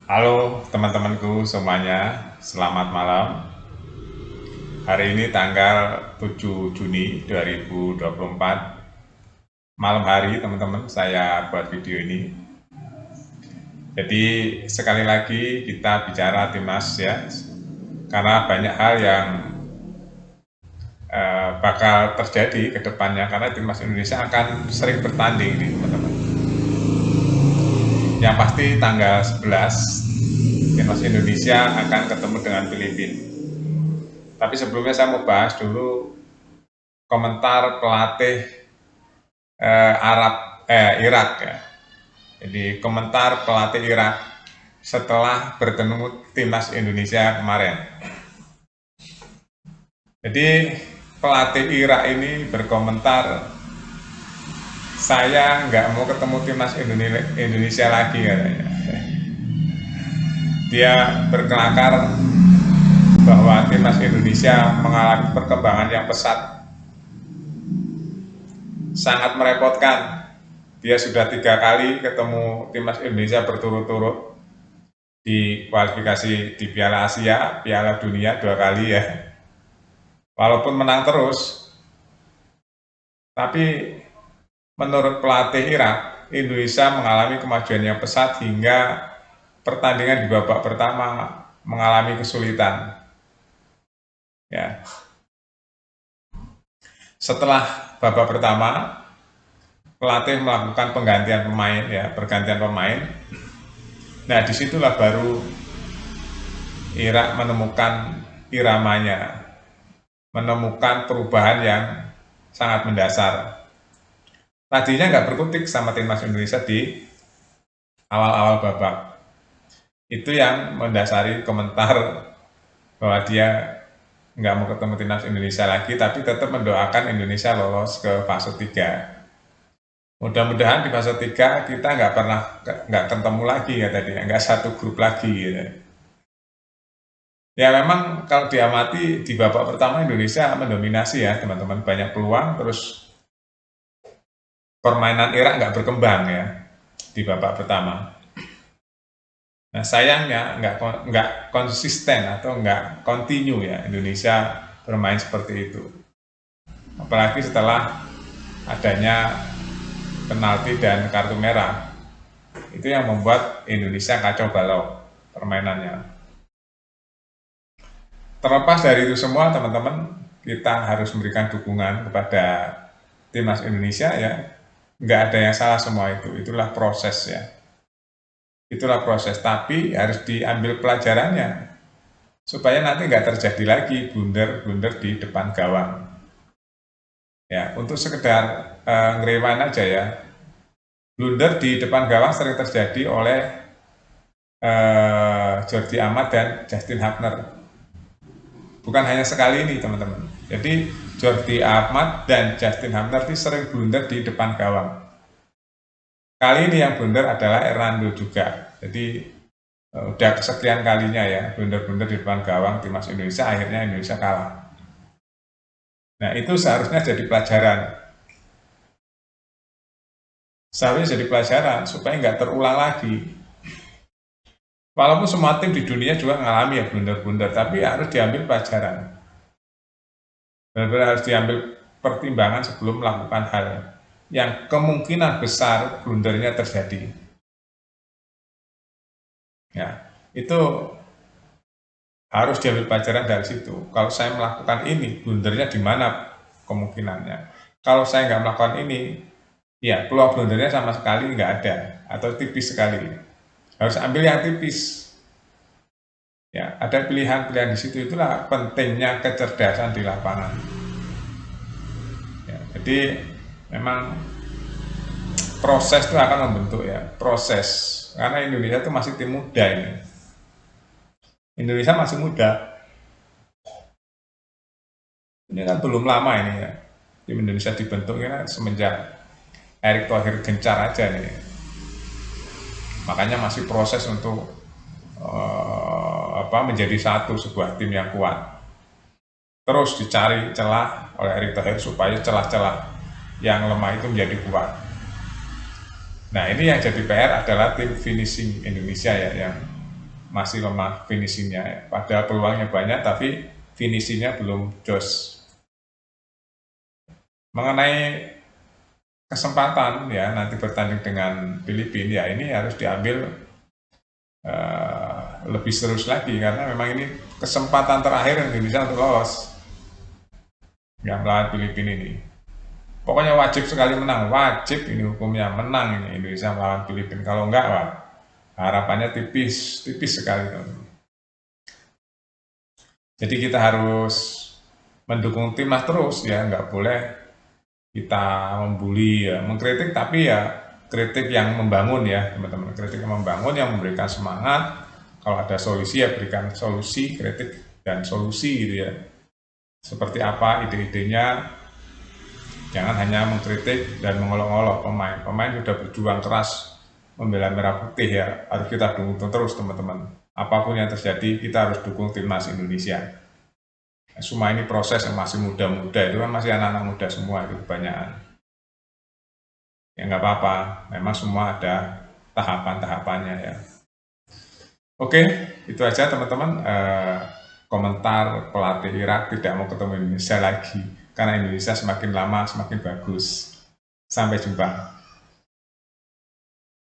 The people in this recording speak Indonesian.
Halo teman-temanku semuanya, selamat malam. Hari ini tanggal 7 Juni 2024, malam hari teman-teman saya buat video ini. Jadi sekali lagi kita bicara timnas ya, karena banyak hal yang bakal terjadi ke depannya, karena timnas Indonesia akan sering bertanding nih teman-teman. Yang pasti tanggal 11 timnas Indonesia akan ketemu dengan Filipina. Tapi sebelumnya saya mau bahas dulu komentar pelatih Irak ya. Jadi komentar pelatih Irak setelah bertemu timnas Indonesia kemarin. Jadi pelatih Irak ini berkomentar, saya nggak mau ketemu timnas Indonesia lagi katanya. Dia berkelakar bahwa timnas Indonesia mengalami perkembangan yang pesat, sangat merepotkan. Dia sudah 3 kali ketemu timnas Indonesia berturut-turut di kualifikasi di Piala Asia, Piala Dunia 2 kali ya. Walaupun menang terus, tapi menurut pelatih Irak, Indonesia mengalami kemajuan yang pesat hingga pertandingan di babak pertama mengalami kesulitan. Ya. Setelah babak pertama, pelatih melakukan penggantian pemain ya, pergantian pemain. Nah, disitulah baru Irak menemukan iramanya, menemukan perubahan yang sangat mendasar. Tadinya nggak berkutik sama timnas Indonesia di awal-awal babak. Itu yang mendasari komentar bahwa dia nggak mau ketemu timnas Indonesia lagi, tapi tetap mendoakan Indonesia lolos ke fase 3. Mudah-mudahan di fase 3 kita nggak ketemu lagi ya tadi, nggak satu grup lagi gitu. Ya memang kalau diamati di babak pertama Indonesia mendominasi ya teman-teman, banyak peluang, terus permainan Irak nggak berkembang ya di babak pertama. Nah sayangnya nggak konsisten atau nggak continue ya Indonesia bermain seperti itu. Apalagi setelah adanya penalti dan kartu merah, itu yang membuat Indonesia kacau balau permainannya. Terlepas dari itu semua teman-teman, kita harus memberikan dukungan kepada timnas Indonesia ya. Nggak ada yang salah semua itu, itulah proses ya. Itulah proses, tapi harus diambil pelajarannya supaya nanti nggak terjadi lagi blunder-blunder di depan gawang. Ya, untuk sekedar ngerewan aja ya, blunder di depan gawang sering terjadi oleh Jordi Amat dan Justin Hubner. Bukan hanya sekali ini teman-teman. Jadi Jordi Amat dan Justin Hubner ini sering blunder di depan gawang. Kali ini yang blunder adalah Hernando juga. Jadi udah kesekian kalinya ya blunder-blunder di depan gawang timnas Indonesia, akhirnya Indonesia kalah. Nah itu seharusnya jadi pelajaran. Seharusnya jadi pelajaran supaya nggak terulang lagi. Walaupun semua tim di dunia juga mengalami ya blunder-blunder, tapi harus diambil pelajaran. Benar-benar harus diambil pertimbangan sebelum melakukan hal yang kemungkinan besar blundernya terjadi. Ya, itu harus diambil pelajaran dari situ. Kalau saya melakukan ini, blundernya di mana kemungkinannya? Kalau saya nggak melakukan ini, ya peluang blundernya sama sekali nggak ada atau tipis sekali. Harus ambil yang tipis. Ya, ada pilihan-pilihan di situ, itulah pentingnya kecerdasan di lapangan. Ya, jadi memang proses itu akan membentuk ya, proses. Karena Indonesia itu masih tim muda ini. Indonesia masih muda. Ini kan belum lama ini ya. Tim Indonesia dibentuk kan semenjak Erick Thohir gencar aja nih. Makanya masih proses untuk menjadi sebuah tim yang kuat. Terus dicari celah oleh Erick Thohir supaya celah-celah yang lemah itu menjadi kuat. Nah ini yang jadi PR adalah tim finishing Indonesia ya, yang masih lemah finishingnya. Padahal peluangnya banyak, tapi finishingnya belum jos. Mengenai kesempatan ya nanti bertanding dengan Filipina, ya ini harus diambil lebih serius lagi, karena memang ini kesempatan terakhir Indonesia untuk lolos yang melawan Filipina ini. Pokoknya wajib sekali menang, wajib ini hukumnya menang ini Indonesia melawan Filipina. Kalau enggak, wah, harapannya tipis, tipis sekali. Jadi kita harus mendukung timnas terus ya, nggak boleh kita membuli ya, mengkritik, tapi ya kritik yang membangun ya teman-teman, kritik yang membangun, yang memberikan semangat. Kalau ada solusi ya berikan solusi, kritik dan solusi gitu ya. Seperti apa ide-idenya, jangan hanya mengkritik dan mengolok-olok pemain. Pemain sudah berjuang keras membela merah putih ya, harus kita dukung terus teman-teman. Apapun yang terjadi kita harus dukung timnas Indonesia. Semua ini proses yang masih muda-muda, itu kan masih anak-anak muda semua, itu kebanyakan. Ya nggak apa-apa, memang semua ada tahapan-tahapannya ya. Oke, itu aja teman-teman. Komentar pelatih Irak tidak mau ketemu Indonesia lagi, karena Indonesia semakin lama semakin bagus. Sampai jumpa.